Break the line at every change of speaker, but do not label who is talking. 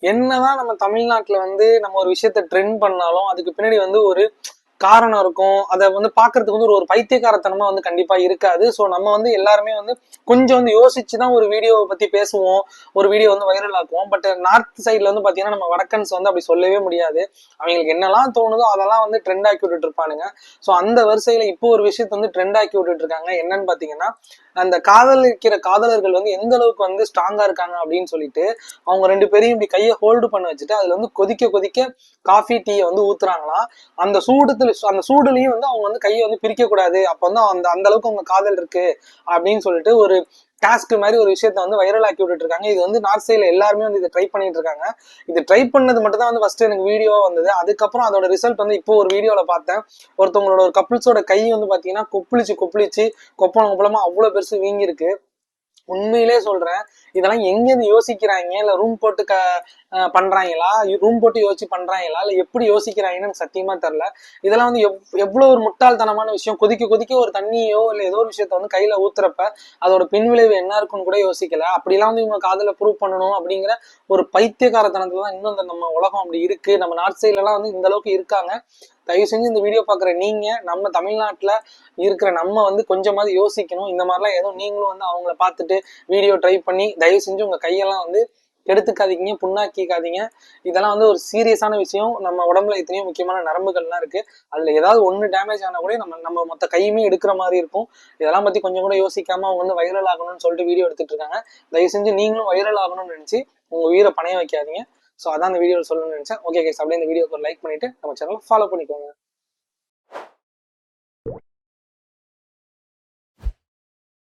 என்னதான் நம்ம தமிழ்நாட்டுல வந்து நம்ம ஒரு விஷயத்த ட்ரெண்ட் பண்ணாலும் அதுக்கு பின்னாடி வந்து ஒரு காரணம் இருக்கும். அதை வந்து பாக்குறதுக்கு வந்து ஒரு பைத்தியக்காரத்தனமா வந்து கண்டிப்பா இருக்காது. ஸோ நம்ம வந்து எல்லாருமே வந்து கொஞ்சம் வந்து யோசிச்சுதான் ஒரு வீடியோவை பத்தி பேசுவோம், ஒரு வீடியோ வந்து வைரல் ஆக்குவோம். பட் நார்த் சைட்ல வந்து பாத்தீங்கன்னா நம்ம வடக்கன்ஸ் வந்து அப்படி சொல்லவே முடியாது. அவங்களுக்கு என்னெல்லாம் தோணுதோ அதெல்லாம் வந்து ட்ரெண்ட் ஆக்கி விட்டுட்டு இருப்பானுங்க. ஸோ அந்த வரிசையில இப்போ ஒரு விஷயத்த வந்து ட்ரெண்ட் ஆக்கி விட்டுட்டு இருக்காங்க. என்னன்னு பாத்தீங்கன்னா, அந்த காதலிக்கிற காதலர்கள் வந்து எந்த அளவுக்கு வந்து ஸ்ட்ராங்கா இருக்காங்க அப்படின்னு சொல்லிட்டு அவங்க ரெண்டு பேரையும் இப்படி கையை ஹோல்டு பண்ண வச்சுட்டு அதுல வந்து கொதிக்க கொதிக்க காஃபி டீயை வந்து ஊத்துறாங்களாம். அந்த சூடுலயும் வந்து அவங்க வந்து கையை வந்து பிரிக்க கூடாது, அப்ப வந்து அந்த அந்த அளவுக்கு அவங்க காதல் இருக்கு அப்படின்னு சொல்லிட்டு ஒரு டாஸ்க் மாதிரி ஒரு விஷயத்த வந்து வைரல் ஆக்கி விட்டுட்டு இருக்காங்க. இது வந்து நார்த் சைட்ல எல்லாருமே வந்து இதை ட்ரை பண்ணிட்டு இருக்காங்க. இது ட்ரை பண்ணது மட்டும் தான் வந்து ஃபர்ஸ்ட் எனக்கு வீடியோ வந்தது. அதுக்கப்புறம் அதோட ரிசல்ட் வந்து இப்போ ஒரு வீடியோல பார்த்தேன். ஒருத்தவங்களோட ஒரு கப்பிள்ஸோட கை வந்து பாத்தீங்கன்னா கொப்பளிச்சு கொப்பளம் கொப்பளமா அவ்வளவு பெருசு வீங்கி இருக்கு. உண்மையிலே சொல்றேன், இதெல்லாம் எங்க இருந்து யோசிக்கிறாங்க, இல்ல ரூம் போட்டு பண்றாங்களா, ரூம் போட்டு யோசிச்சு பண்றாங்களா, இல்ல எப்படி யோசிக்கிறாங்கன்னு எனக்கு சத்தியமா தெரியல. இதெல்லாம் வந்து எவ்வளவு ஒரு முட்டாள்தனமான விஷயம். கொதிக்க கொதிக்க ஒரு தண்ணியோ இல்ல ஏதோ ஒரு விஷயத்த வந்து கையில ஊத்துறப்ப அதோட பின்விளைவு என்ன இருக்குன்னு கூட யோசிக்கல. அப்படிலாம் வந்து இவங்க காதல ப்ரூவ் பண்ணணும் அப்படிங்கிற ஒரு பைத்தியக்காரத்தனத்துலதான் இன்னும் இந்த நம்ம உலகம் அப்படி இருக்கு. நம்ம நார்த் சைட்ல எல்லாம் வந்து இந்த அளவுக்கு இருக்காங்க. தயவு செஞ்சு இந்த வீடியோ பாக்குற நீங்க நம்ம தமிழ்நாட்டுல இருக்கிற நம்ம வந்து கொஞ்சமாவது யோசிக்கணும். இந்த மாதிரிலாம் ஏதோ நீங்களும் வந்து அவங்கள பார்த்துட்டு வீடியோ ட்ரை பண்ணி தயவு செஞ்சு உங்க கையெல்லாம் வந்து எடுத்துக்காதீங்க, புண்ணாக்கிக்காதீங்க. இதெல்லாம் வந்து ஒரு சீரியஸான விஷயம். நம்ம உடம்புல எத்தனையோ முக்கியமான நரம்புகள்லாம் இருக்கு. அதுல ஏதாவது ஒண்ணு டேமேஜ் ஆனா கூட நம்ம நம்ம மொத்த கையுமே எடுக்கிற மாதிரி இருக்கும். இதெல்லாம் பத்தி கொஞ்சம் கூட யோசிக்காம அவங்க வந்து வைரல் ஆகணும்னு சொல்லிட்டு வீடியோ எடுத்துட்டு இருக்காங்க. தயவு செஞ்சு நீங்களும் வைரல் ஆகணும்னு நினைச்சு உங்க உயிரை பணைய வைக்காதீங்க. ஸோ அதான் அந்த வீடியோவில் சொல்லணும்னு நினைச்சேன். ஓகே கைஸ், அப்படியே இந்த வீடியோக்கு ஒரு லைக் பண்ணிட்டு நம்ம சேனலை ஃபாலோ பண்ணிக்கோங்க.